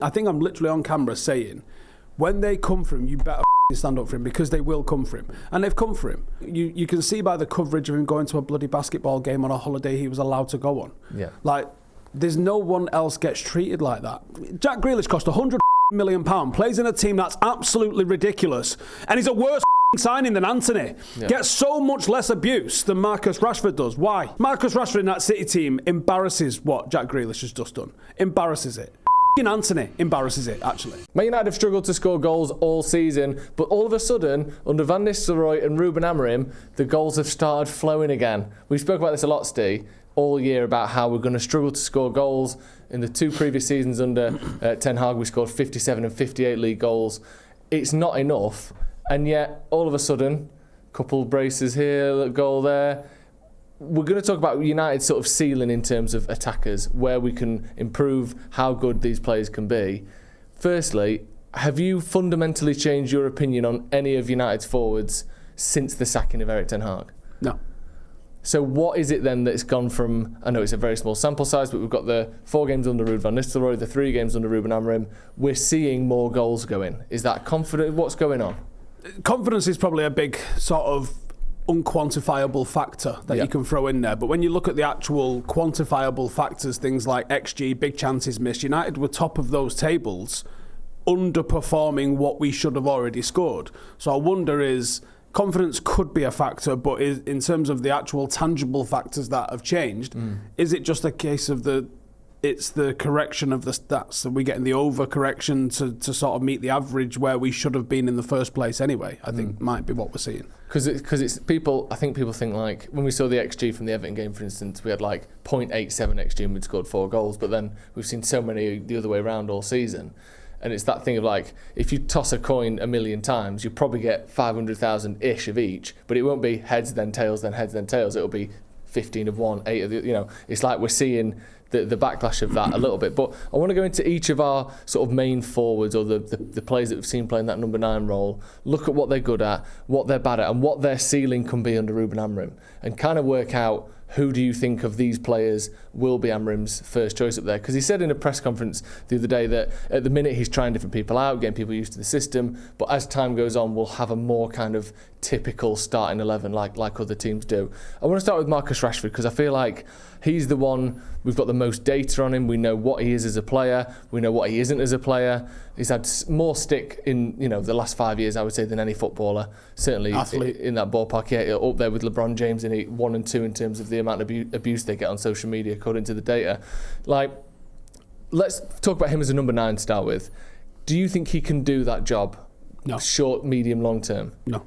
I think I'm literally on camera saying, when they come for him, you better stand up for him, because they will come for him. And they've come for him. You can see by the coverage of him going to a bloody basketball game on a holiday he was allowed to go on. Yeah. Like, there's no one else gets treated like that. Jack Grealish cost £100 million, plays in a team that's absolutely ridiculous, and he's a worse signing than Anthony. Yeah. Gets so much less abuse than Marcus Rashford does. Why? Marcus Rashford in that City team embarrasses what Jack Grealish has just done. Embarrasses it. Anthony embarrasses it, actually. Man United have struggled to score goals all season, but all of a sudden, under Van Nistelrooy and Ruben Amorim, the goals have started flowing again. We spoke about this a lot, Steve, all year, about how we're going to struggle to score goals. In the 2 previous seasons under Ten Hag, we scored 57 and 58 league goals. It's not enough, and yet, all of a sudden, couple braces here, a goal there. We're going to talk about United's sort of ceiling in terms of attackers, where we can improve how good these players can be. Firstly, have you fundamentally changed your opinion on any of United's forwards since the sacking of Erik Ten Hag? No. So what is it then that's gone from, I know it's a very small sample size, but we've got the 4 games under Ruud van Nistelrooy, the 3 games under Ruben Amorim. We're seeing more goals go in. Is that confident? What's going on? Confidence is probably a big sort of unquantifiable factor that you can throw in there. But when you look at the actual quantifiable factors, things like XG, big chances missed, United were top of those tables, underperforming what we should have already scored. So I wonder, is confidence could be a factor, but in terms of the actual tangible factors that have changed, is it just a case of it's the correction of the stats? So we're getting the overcorrection to sort of meet the average where we should have been in the first place anyway, I think might be what we're seeing. Because it's people, I think people think, like, when we saw the XG from the Everton game, for instance, we had like 0.87 XG and we'd scored 4 goals, but then we've seen so many the other way around all season. And it's that thing of, like, if you toss a coin 1,000,000 times, you probably get 500,000-ish of each, but it won't be heads then tails then heads then tails. It'll be 15 of one, 8 of the, you know. It's like we're seeing the backlash of that a little bit. But I want to go into each of our sort of main forwards, or the players that we've seen playing that number 9 role, look at what they're good at, what they're bad at, and what their ceiling can be under Ruben Amorim, and kind of work out who do you think of these players will be Amorim's first choice up there. Because he said in a press conference the other day that at the minute he's trying different people out, getting people used to the system, but as time goes on we'll have a more kind of typical starting 11 like other teams do. I want to start with Marcus Rashford, because I feel like he's the one, we've got the most data on him, we know what he is as a player, we know what he isn't as a player. He's had more stick in the last 5 years, I would say, than any footballer, certainly in that ballpark. Yeah, up there with LeBron James in 1 and 2 in terms of the amount of abuse they get on social media according to the data. Like, let's talk about him as a number 9 to start with. Do you think he can do that job? No. Short, medium, long term? No.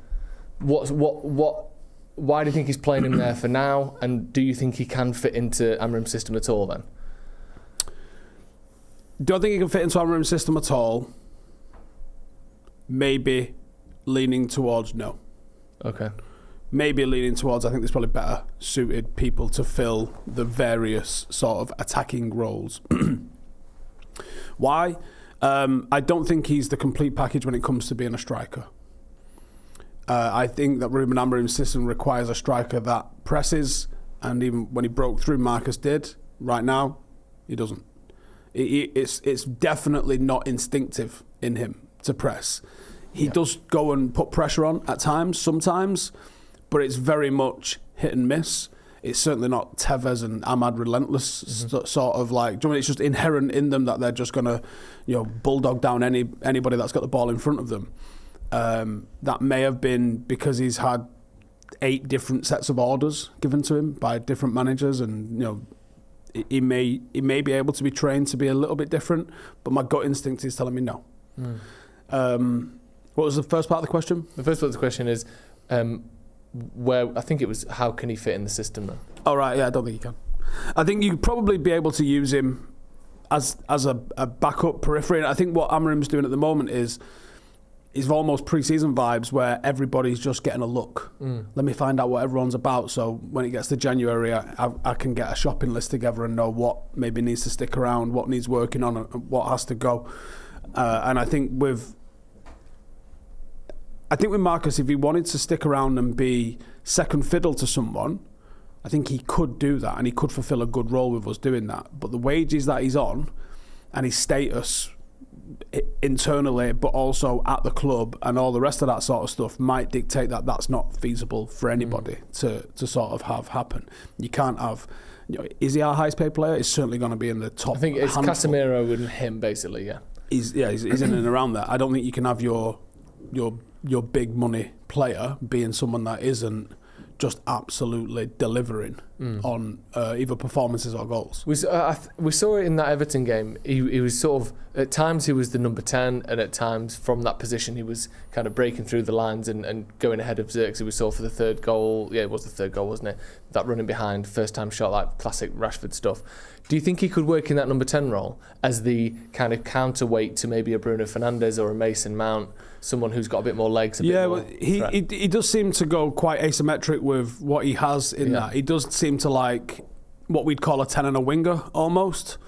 Why do you think he's playing him there for now? And do you think he can fit into Amorim's system at all then? Do I think he can fit into Amorim's system at all? Maybe leaning towards no. Okay. Maybe leaning towards, I think there's probably better suited people to fill the various sort of attacking roles. Why? I don't think he's the complete package when it comes to being a striker. I think that Ruben Amorim's system requires a striker that presses, and even when he broke through, Marcus did. Right now, he doesn't. It's definitely not instinctive in him to press. He does go and put pressure on at times, sometimes, but it's very much hit and miss. It's certainly not Tevez and Ahmad relentless sort of like. Do you know, it's just inherent in them that they're just going to, bulldog down anybody that's got the ball in front of them. That may have been because he's had 8 different sets of orders given to him by different managers, and he may be able to be trained to be a little bit different, but my gut instinct is telling me no. What was the first part of the question? The first part of the question is where, I think it was, how can he fit in the system then? Oh right, yeah, I don't think he can. I think you'd probably be able to use him as a backup periphery, and I think what Amorim's doing at the moment is almost pre-season vibes where everybody's just getting a look. Let me find out what everyone's about, so when it gets to January, I can get a shopping list together and know what maybe needs to stick around, what needs working on, and what has to go. And I think with Marcus, if he wanted to stick around and be second fiddle to someone, I think he could do that, and he could fulfil a good role with us doing that. But the wages that he's on and his status internally, but also at the club and all the rest of that sort of stuff might dictate that that's not feasible for anybody to sort of have happen. You can't have. Is he our highest paid player? He's certainly going to be in the top. I think it's handful. Casemiro and him basically. Yeah. He's in and around that. I don't think you can have your big money player being someone that isn't just absolutely delivering on either performances or goals. We saw it in that Everton game. He was sort of, at times he was the number 10, and at times from that position he was kind of breaking through the lines and going ahead of Zirkzee. We saw for the third goal. Yeah, it was the third goal, wasn't it? That running behind, first time shot, like classic Rashford stuff. Do you think he could work in that number 10 role as the kind of counterweight to maybe a Bruno Fernandes or a Mason Mount? Someone who's got a bit more legs. He does seem to go quite asymmetric with what he has in that. He does seem to like what we'd call a 10 and a winger almost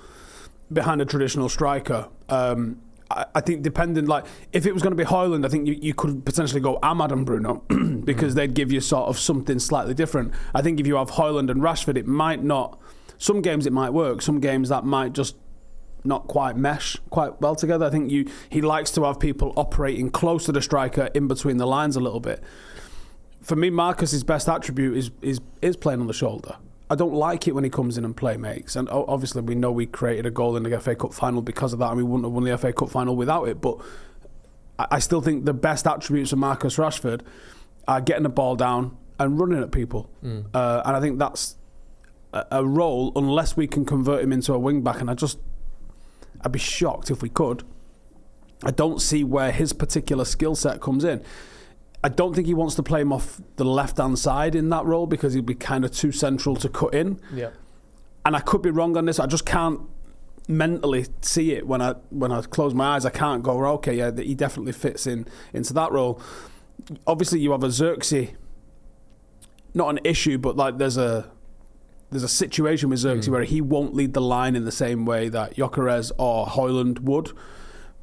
behind a traditional striker. I think depending, like if it was going to be Hojlund, I think you could potentially go Ahmad and Bruno because they'd give you sort of something slightly different. I think if you have Hojlund and Rashford, it might not. Some games it might work. Some games that might just not quite mesh quite well together. I think he likes to have people operating close to the striker in between the lines a little bit. For me, Marcus's best attribute is playing on the shoulder. I don't like it when he comes in and play makes. And obviously we know we created a goal in the FA Cup final because of that, and we wouldn't have won the FA Cup final without it. But I still think the best attributes of Marcus Rashford are getting the ball down and running at people. And I think that's a role, unless we can convert him into a wing back, and I'd be shocked if we could. I don't see where his particular skill set comes in. I don't think he wants to play him off the left-hand side in that role because he'd be kind of too central to cut in. Yeah. And I could be wrong on this. I just can't mentally see it when I close my eyes. I can't go, okay, yeah, he definitely fits into that role. Obviously, you have a Zirkzee, not an issue, but like there's a situation with Zirkzee where he won't lead the line in the same way that Gyökeres or Hojlund would.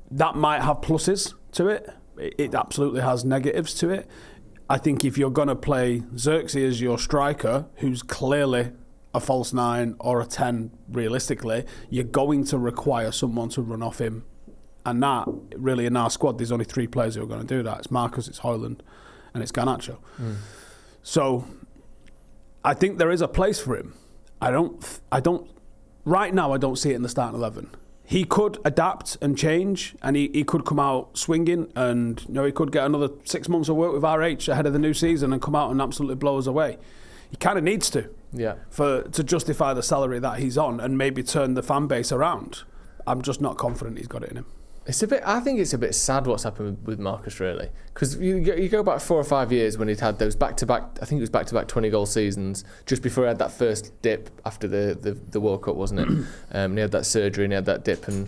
That might have pluses to it. It absolutely has negatives to it. I think if you're going to play Zirkzee as your striker, who's clearly a false 9 or a 10 realistically, you're going to require someone to run off him. And that, really, in our squad, there's only 3 players who are going to do that. It's Marcus, it's Hojlund, and it's Garnacho. So I think there is a place for him. Right now I don't see it in the starting 11. He could adapt and change, and he could come out swinging, and he could get another 6 months of work with RH ahead of the new season and come out and absolutely blow us away. He kind of needs to, to justify the salary that he's on and maybe turn the fan base around. I'm just not confident he's got it in him. I think it's a bit sad what's happened with Marcus, really, because you go back 4 or 5 years when he'd had those back-to-back, I think it was back-to-back 20-goal seasons, just before he had that first dip after the World Cup, wasn't it? And he had that surgery and he had that dip, and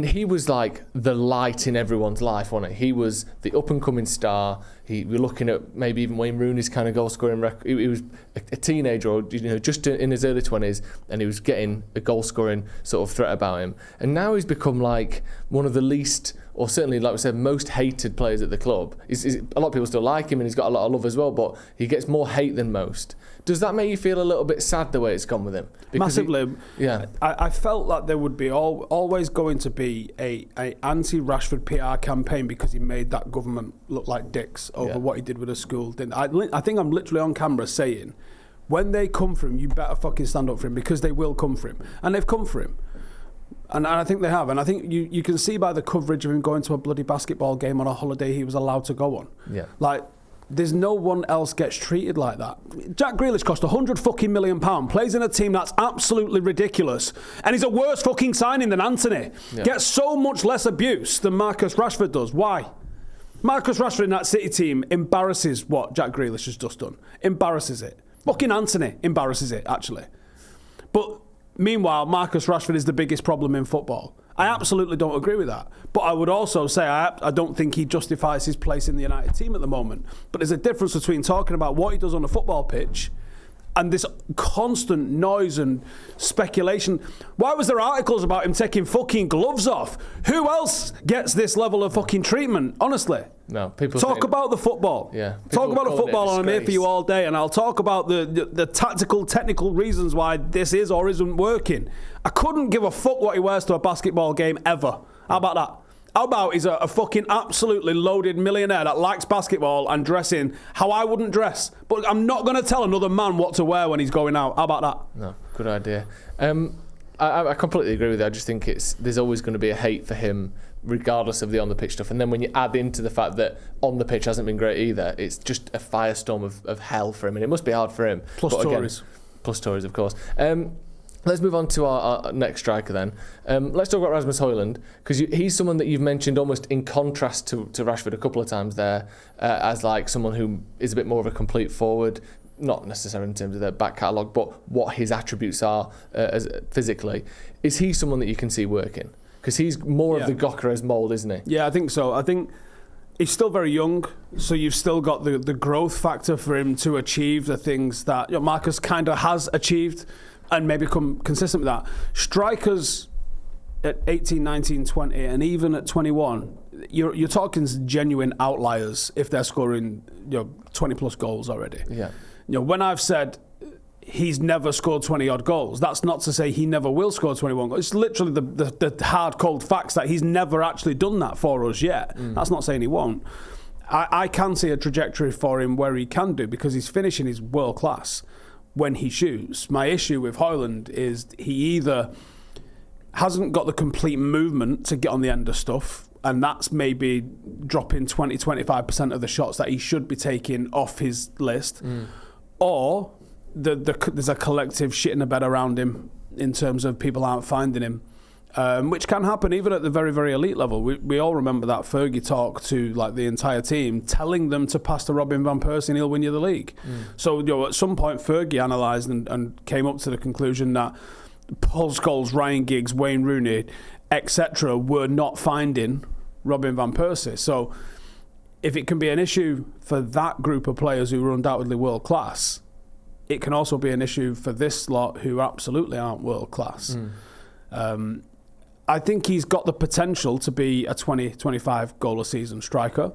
he was like the light in everyone's life, wasn't he? He was the up-and-coming star. We're looking at maybe even Wayne Rooney's kind of goal-scoring record. He was a teenager, or just in his early 20s, and he was getting a goal-scoring sort of threat about him. And now he's become like one of the least, or certainly, like we said, most hated players at the club. A lot of people still like him, and he's got a lot of love as well, but he gets more hate than most. Does that make you feel a little bit sad the way it's gone with him? Because massively. I felt that there would be always going to be a anti-Rashford PR campaign because he made that government look like dicks over what he did with the school. I think I'm literally on camera saying, when they come for him, you better fucking stand up for him, because they will come for him. And they've come for him. And I think they have. And I think you can see by the coverage of him going to a bloody basketball game on a holiday he was allowed to go on. Yeah. Like, there's no one else gets treated like that. Jack Grealish cost £100 million, plays in a team that's absolutely ridiculous, and he's a worse fucking signing than Anthony. Yeah. Gets so much less abuse than Marcus Rashford does. Why? Marcus Rashford in that City team embarrasses what Jack Grealish has just done. Embarrasses it. Fucking Anthony embarrasses it, actually. But meanwhile, Marcus Rashford is the biggest problem in football. I absolutely don't agree with that. But I would also say I don't think he justifies his place in the United team at the moment. But there's a difference between talking about what he does on a football pitch and this constant noise and speculation. Why was there articles about him taking fucking gloves off? Who else gets this level of fucking treatment? Honestly. No, people talk about the football. Yeah. Talk about the football, and I'm here for you all day, and I'll talk about the tactical, technical reasons why this is or isn't working. I couldn't give a fuck what he wears to a basketball game ever. How about that? How about he's a fucking absolutely loaded millionaire that likes basketball and dressing how I wouldn't dress. But I'm not going to tell another man what to wear when he's going out. How about that? No, good idea. I completely agree with you. I just think there's always going to be a hate for him regardless of the on-the-pitch stuff. And then when you add into the fact that on the pitch hasn't been great either, it's just a firestorm of hell for him. And it must be hard for him. Plus Tories. Plus Tories, of course. Let's move on to our next striker then. Let's talk about Rasmus Hojlund, because he's someone that you've mentioned almost in contrast to Rashford a couple of times there, as like someone who is a bit more of a complete forward, not necessarily in terms of their back catalogue, but what his attributes are as physically. Is he someone that you can see working? Because he's more of the Gyökeres mould, isn't he? Yeah, I think so. I think he's still very young, so you've still got the growth factor for him to achieve the things that Marcus kind of has achieved, and maybe become consistent with that. Strikers at 18, 19, 20, and even at 21, you're talking genuine outliers if they're scoring 20 plus goals already. Yeah. When I've said he's never scored 20 odd goals, that's not to say he never will score 21 goals. It's literally the hard cold facts that he's never actually done that for us yet. That's not saying he won't. I can see a trajectory for him where he can do, because his finishing is world class when he shoots. My issue with Hojlund is he either hasn't got the complete movement to get on the end of stuff, and that's maybe dropping 20-25% of the shots that he should be taking off his list, or there's a collective shit in the bed around him in terms of people aren't finding him, which can happen even at the very, very elite level. We all remember that Fergie talk to like the entire team, telling them to pass to Robin van Persie and he'll win you the league. So at some point Fergie analysed and came up to the conclusion that Paul Scholes, Ryan Giggs, Wayne Rooney, etc. were not finding Robin van Persie. So if it can be an issue for that group of players who are undoubtedly world class, it can also be an issue for this lot who absolutely aren't world class. I think he's got the potential to be a 20-25 goal a season striker.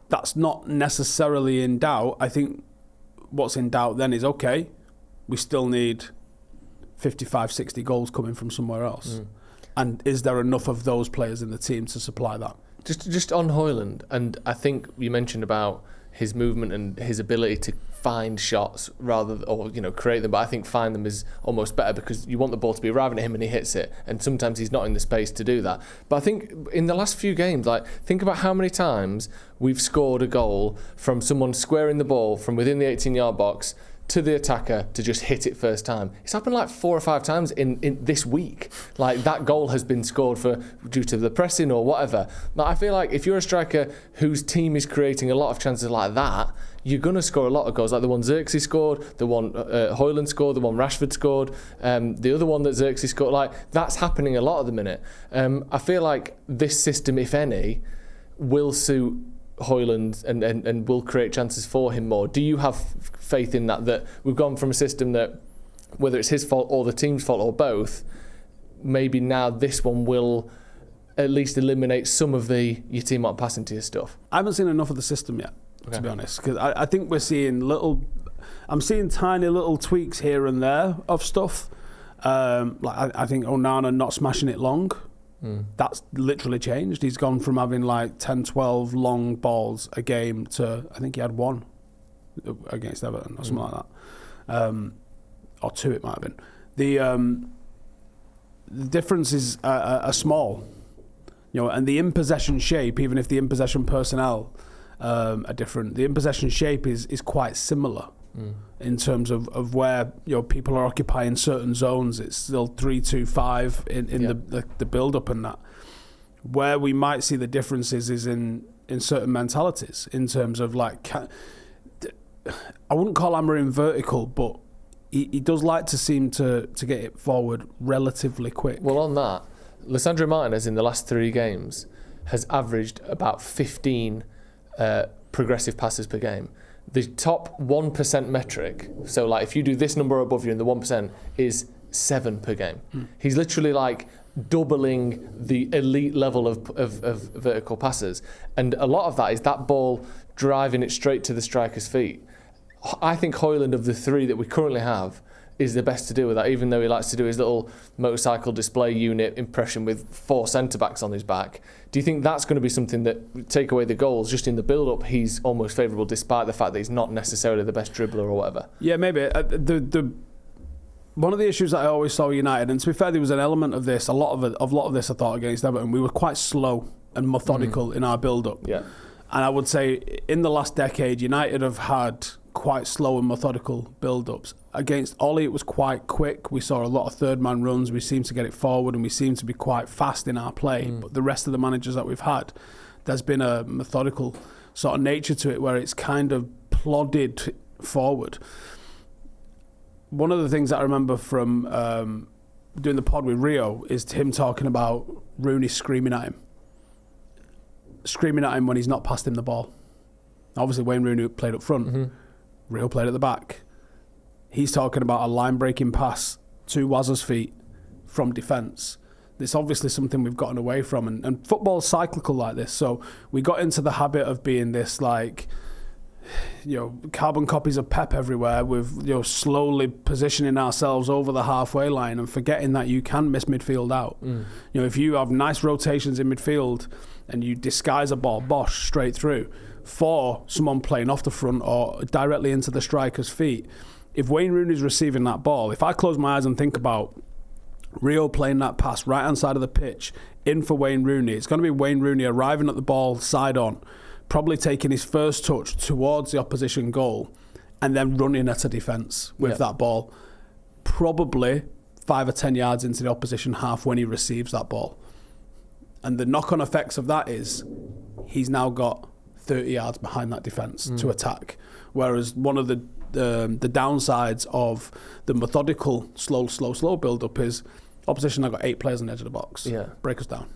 That's not necessarily in doubt. I think what's in doubt then is, okay, we still need 55-60 goals coming from somewhere else. And is there enough of those players in the team to supply that? Just on Hojlund, and I think you mentioned about his movement and his ability to find shots or create them, but I think find them is almost better, because you want the ball to be arriving at him and he hits it, and sometimes he's not in the space to do that. But I think in the last few games, think about how many times we've scored a goal from someone squaring the ball from within the 18-yard box to the attacker to just hit it first time. It's happened 4 or 5 times in this week. That goal has been scored due to the pressing or whatever. But I feel like if you're a striker whose team is creating a lot of chances like that, you're going to score a lot of goals, like the one Zirkzee scored, the one Hojlund scored, the one Rashford scored, the other one that Zirkzee scored. That's happening a lot at the minute. I feel like this system, if any, will suit Hojlund and will create chances for him more. Do you have faith in that we've gone from a system that, whether it's his fault or the team's fault or both, maybe now this one will at least eliminate some of your team not passing to your stuff? I haven't seen enough of the system yet, to be honest, because I think we're seeing I'm seeing tiny little tweaks here and there of stuff. I think Onana not smashing it long. That's literally changed. He's gone from having 10-12 long balls a game to, I think he had 1 against Everton or something like that, or 2 it might have been. The differences are small, and the in-possession shape, even if the in-possession personnel are different, the in-possession shape is quite similar. In terms of where people are occupying certain zones. It's still 3-2-5 in the build-up and that. Where we might see the differences is in certain mentalities, in terms of I wouldn't call Amorim vertical, but he does like to seem to get it forward relatively quick. Well, on that, Lisandro Martinez in the last 3 games has averaged about 15 progressive passes per game. The top 1% metric, so if you do this number above you in the 1%, is 7 per game. He's literally doubling the elite level of vertical passes. And a lot of that is that ball driving it straight to the striker's feet. I think Hojlund, of the 3 that we currently have, is the best to deal with that, even though he likes to do his little motorcycle display unit impression with 4 centre-backs on his back. Do you think that's going to be something that, take away the goals, just in the build-up, he's almost favourable despite the fact that he's not necessarily the best dribbler or whatever? Yeah, maybe. One of the issues that I always saw with United, and to be fair, there was an element of this, a lot of this I thought against Everton, we were quite slow and methodical in our build-up. Yeah. And I would say in the last decade, United have had quite slow and methodical build-ups. Against Ollie, it was quite quick. We saw a lot of third-man runs. We seemed to get it forward, and we seemed to be quite fast in our play. But the rest of the managers that we've had, there's been a methodical sort of nature to it where it's kind of plodded forward. One of the things that I remember from doing the pod with Rio is him talking about Rooney screaming at him when he's not passed him the ball. Obviously, Wayne Rooney played up front. Rio played at the back. He's talking about a line-breaking pass to Wazza's feet from defence. It's obviously something we've gotten away from, and football's cyclical like this. So we got into the habit of being this, like, carbon copies of Pep everywhere, with slowly positioning ourselves over the halfway line and forgetting that you can miss midfield out. If you have nice rotations in midfield and you disguise a ball, bosh, straight through for someone playing off the front or directly into the striker's feet. If Wayne Rooney's receiving that ball, if I close my eyes and think about Rio playing that pass right hand side of the pitch in for Wayne Rooney, it's going to be Wayne Rooney arriving at the ball side on, probably taking his first touch towards the opposition goal and then running at a defence with that ball, probably 5 or 10 yards into the opposition half when he receives that ball. And the knock-on effects of that is he's now got 30 yards behind that defence to attack. Whereas one of the downsides of the methodical, slow build-up is opposition have got 8 players on the edge of the box. Yeah. Break us down.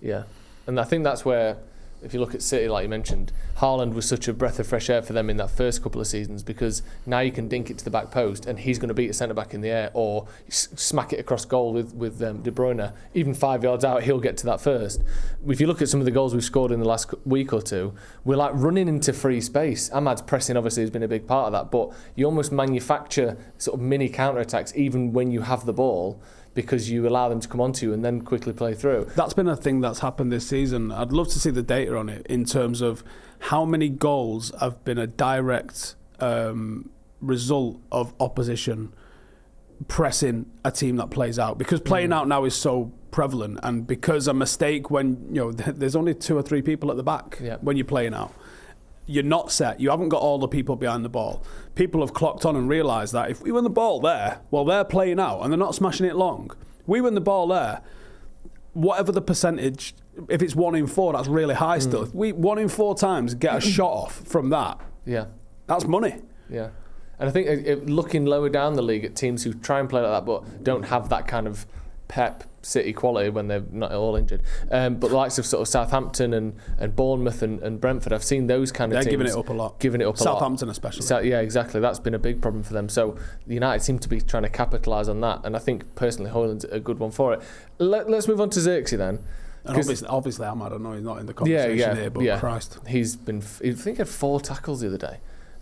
Yeah. And I think that's where, if you look at City, like you mentioned, Haaland was such a breath of fresh air for them in that first couple of seasons, because now you can dink it to the back post and he's going to beat a centre-back in the air, or smack it across goal with De Bruyne. Even 5 yards out, he'll get to that first. If you look at some of the goals we've scored in the last week or two, we're like running into free space. Ahmad's pressing obviously has been a big part of that, but you almost manufacture sort of mini counter-attacks even when you have the ball, because you allow them to come onto you and then quickly play through. That's been a thing that's happened this season. I'd love to see the data on it in terms of how many goals have been a direct result of opposition pressing a team that plays out. Because playing out now is so prevalent, and because a mistake when there's only 2 or 3 people at the back when you're playing out. You're not set. You haven't got all the people behind the ball. People have clocked on and realised that if we win the ball there, well, they're playing out and they're not smashing it long. We win the ball there, whatever the percentage, if it's 1 in 4, that's really high still. If we 1 in 4 times get a shot off from that, that's money. Yeah. And I think looking lower down the league at teams who try and play like that but don't have that kind of Pep City quality when they're not all injured, but the likes of sort of Southampton and Bournemouth and Brentford, I've seen those kind of teams giving it up a lot. Southampton especially. Yeah, exactly. That's been a big problem for them. So United seem to be trying to capitalise on that, and I think personally Hojlund's a good one for it. Let's move on to Zirkzee then. And obviously, I don't know, he's not in the conversation here, but Christ, I think he had 4 tackles the other day.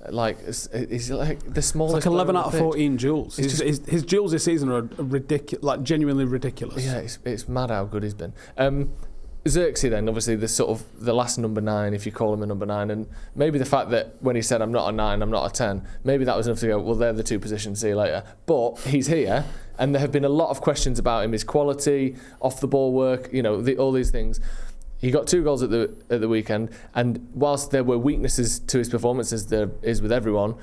Like, he's like the smallest. It's like 11 out of 14 duels. His duels this season are ridiculous, like genuinely ridiculous. Yeah, it's mad how good he's been. Zirkzee then, obviously the last number 9, if you call him a number 9, and maybe the fact that when he said I'm not a 9, I'm not a 10, maybe that was enough to go, well, they're the 2 positions, see you later. But he's here, and there have been a lot of questions about him, his quality, off the ball work, all these things. He got 2 goals at the weekend, and whilst there were weaknesses to his performance, as there is with everyone,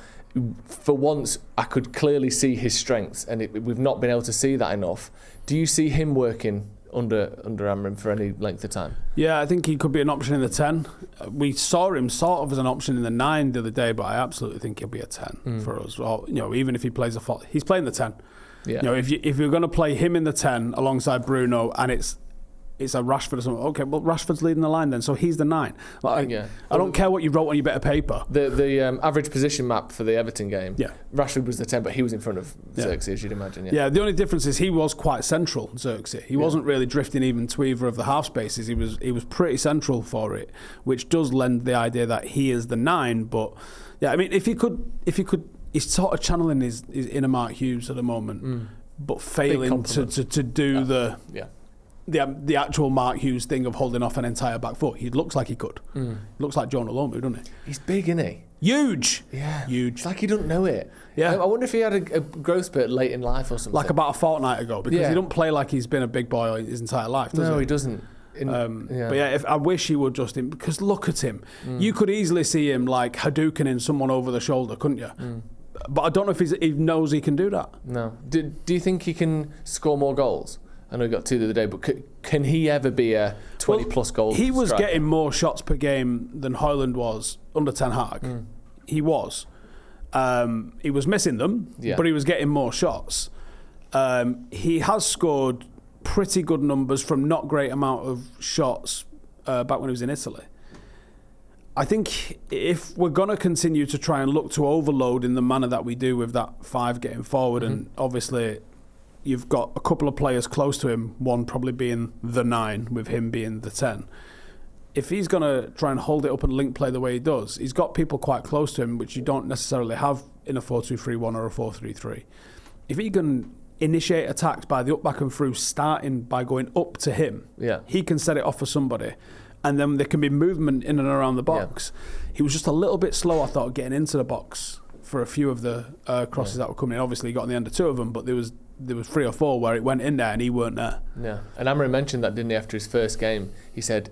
for once I could clearly see his strengths, and we've not been able to see that enough. Do you see him working under Amorim for any length of time? Yeah, I think he could be an option in the 10. We saw him sort of as an option in the 9 the other day, but I absolutely think he'll be a 10 for us. Or, even if he plays he's playing the 10. Yeah. If you're going to play him in the 10 alongside Bruno, and it's a Rashford or something. Okay, well, Rashford's leading the line then, so he's the 9. I don't care what you wrote on your bit of paper. The average position map for the Everton game, Rashford was the 10, but he was in front of Zirkzee, as you'd imagine. Yeah, the only difference is he was quite central, Zirkzee. He wasn't really drifting even to either of the half spaces. He was pretty central for it, which does lend the idea that he is the 9. But yeah, I mean, if you could he's sort of channeling his inner Mark Hughes at the moment, but failing to do the actual Mark Hughes thing of holding off an entire back foot. He looks like he could. He looks like Jonah Lomu, doesn't he? He's big, isn't he? Huge! Yeah. Huge. It's like he doesn't know it. Yeah. I wonder if he had a growth spurt late in life or something. Like about a fortnight ago, because he don't play like he's been a big boy his entire life, does he? No, he doesn't. But I wish he would just, because look at him. You could easily see him like Hadoukening someone over the shoulder, couldn't you? But I don't know if he knows he can do that. No. Do you think he can score more goals? I know he got 2 the other day, but can he ever be a 20-plus goal He was striker? getting more shots per game than Hojlund was under Ten Hag. He was. He was missing them, but he was getting more shots. He has scored pretty good numbers from not great amount of shots back when he was in Italy. I think if we're going to continue to try and look to overload in the manner that we do with that 5 getting forward, and obviously you've got a couple of players close to him, one probably being the 9 with him being the 10. If he's going to try and hold it up and link play the way he does, he's got people quite close to him, which you don't necessarily have in a 4-2-3-1 or a 4-3-3. If he can initiate attacks by the up, back and through, starting by going up to him, he can set it off for somebody, and then there can be movement in and around the box. He was just a little bit slow, I thought, getting into the box for a few of the crosses that were coming in. Obviously, he got on the end of 2 of them, but there was 3 or 4 where it went in there and he weren't there. Yeah, and Amorim mentioned that, didn't he, after his first game? He said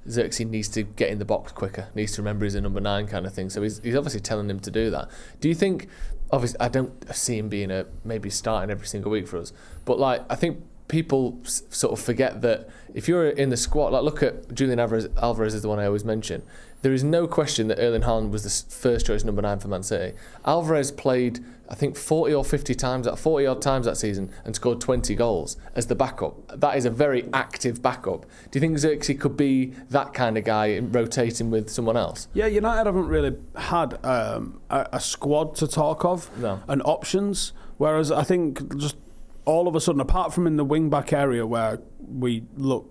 Zirkzee needs to get in the box quicker, needs to remember he's a number 9 kind of thing. So he's obviously telling him to do that. Do you think, obviously, I don't see him being maybe starting every single week for us, but like I think people sort of forget that if you're in the squad, like look at Julian Alvarez is the one I always mention. There is no question that Erling Haaland was the first choice number 9 for Man City. Alvarez played, I think, 40 or 50 times, 40 odd times that season and scored 20 goals as the backup. That is a very active backup. Do you think Zirkzee could be that kind of guy rotating with someone else? Yeah, United haven't really had a squad to talk of and options, whereas I think just all of a sudden, apart from in the wing-back area where we look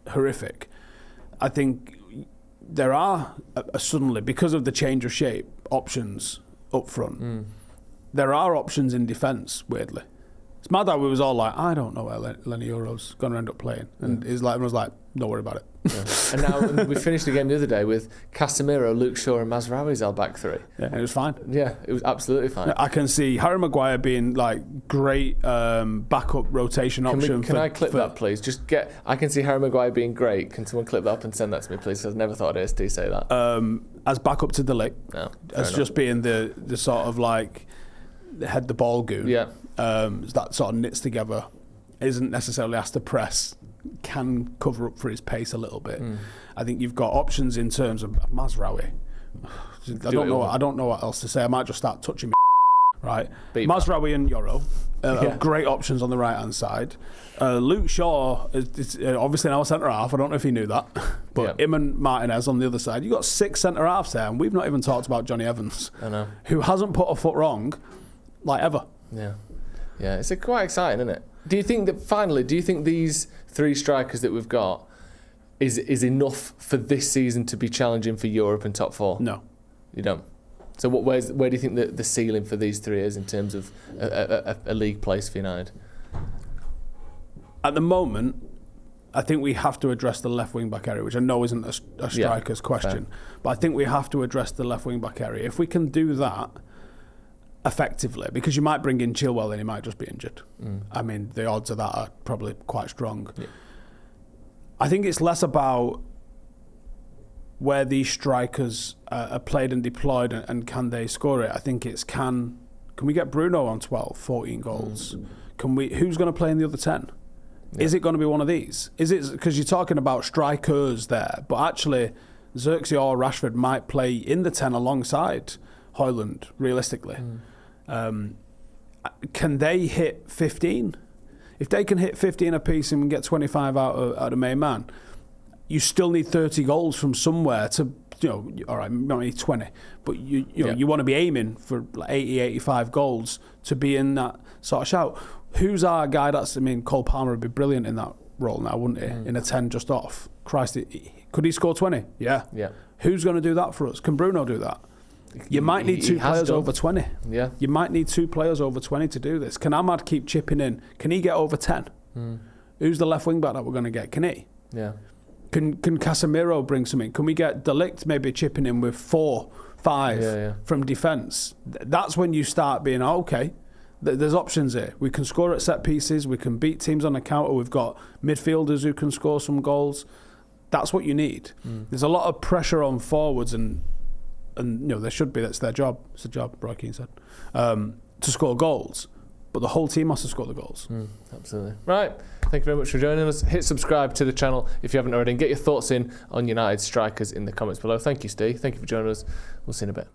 horrific, I think there are suddenly, because of the change of shape, options up front. There are options in defence, weirdly. It's mad that we was all like, I don't know where Lenny Euro's going to end up playing. And everyone was like, don't worry about it. And now we finished the game the other day with Casemiro, Luke Shaw and Mazraoui's our back 3. Yeah, and it was fine. Yeah, it was absolutely fine. I can see Harry Maguire being like great backup rotation option. Can I clip that, please? I can see Harry Maguire being gread. Can someone clip that up and send that to me, please? I've never thought I'd say that. As backup to De Ligt. No, as just being the sort of like head the ball goon. Yeah. That sort of knits together, isn't necessarily asked to press, can cover up for his pace a little bit. I think you've got options in terms of Mazraoui. I don't know what else to say. I might just start touching right. Mazraoui and Euro are great options on the right hand side. Luke Shaw is obviously now a centre half. I don't know if he knew that, but him and Martinez on the other side. You've got 6 centre halves there, and we've not even talked about Johnny Evans, I know, who hasn't put a foot wrong like ever. Yeah, it's quite exciting, isn't it? Do you think these 3 strikers that we've got is enough for this season to be challenging for Europe and top 4? No. You don't? So where do you think the ceiling for these 3 is in terms of a league place for United? At the moment, I think we have to address the left wing back area, which I know isn't a striker's question, but I think we have to address the left wing back area. If we can do that effectively, because you might bring in Chilwell and he might just be injured. I mean, the odds of that are probably quite strong. I think it's less about where these strikers are played and deployed and can they score it. I think it's can we get Bruno on 12, 14 goals? Who's going to play in the other 10? Is it going to be one of these? Is it because you're talking about strikers there, but actually Zirkzee or Rashford might play in the 10 alongside Hojlund, realistically. Can they hit 15? If they can hit 15 apiece and get 25 out of the main man, you still need 30 goals from somewhere to, all right, not need 20, but you want to be aiming for like 80, 85 goals to be in that sort of shout. Who's our guy? Cole Palmer would be brilliant in that role now, wouldn't he? In a 10 just off. Christ, could he score 20? Yeah. Who's going to do that for us? Can Bruno do that? You might need two players over 20. Yeah. You might need two players over 20 to do this. Can Ahmad keep chipping in? Can he get over 10? Who's the left wing back that we're going to get? Can he? Yeah. Can Casemiro bring something? Can we get De Ligt maybe chipping in with 4, 5 from defence? That's when you start being, okay, there's options here. We can score at set pieces. We can beat teams on the counter. We've got midfielders who can score some goals. That's what you need. There's a lot of pressure on forwards, and there should be. That's their job. It's a job, Roy Keane said, to score goals. But the whole team has to score the goals. Absolutely. Right. Thank you very much for joining us. Hit subscribe to the channel if you haven't already, and get your thoughts in on United strikers in the comments below. Thank you, Steve. Thank you for joining us. We'll see you in a bit.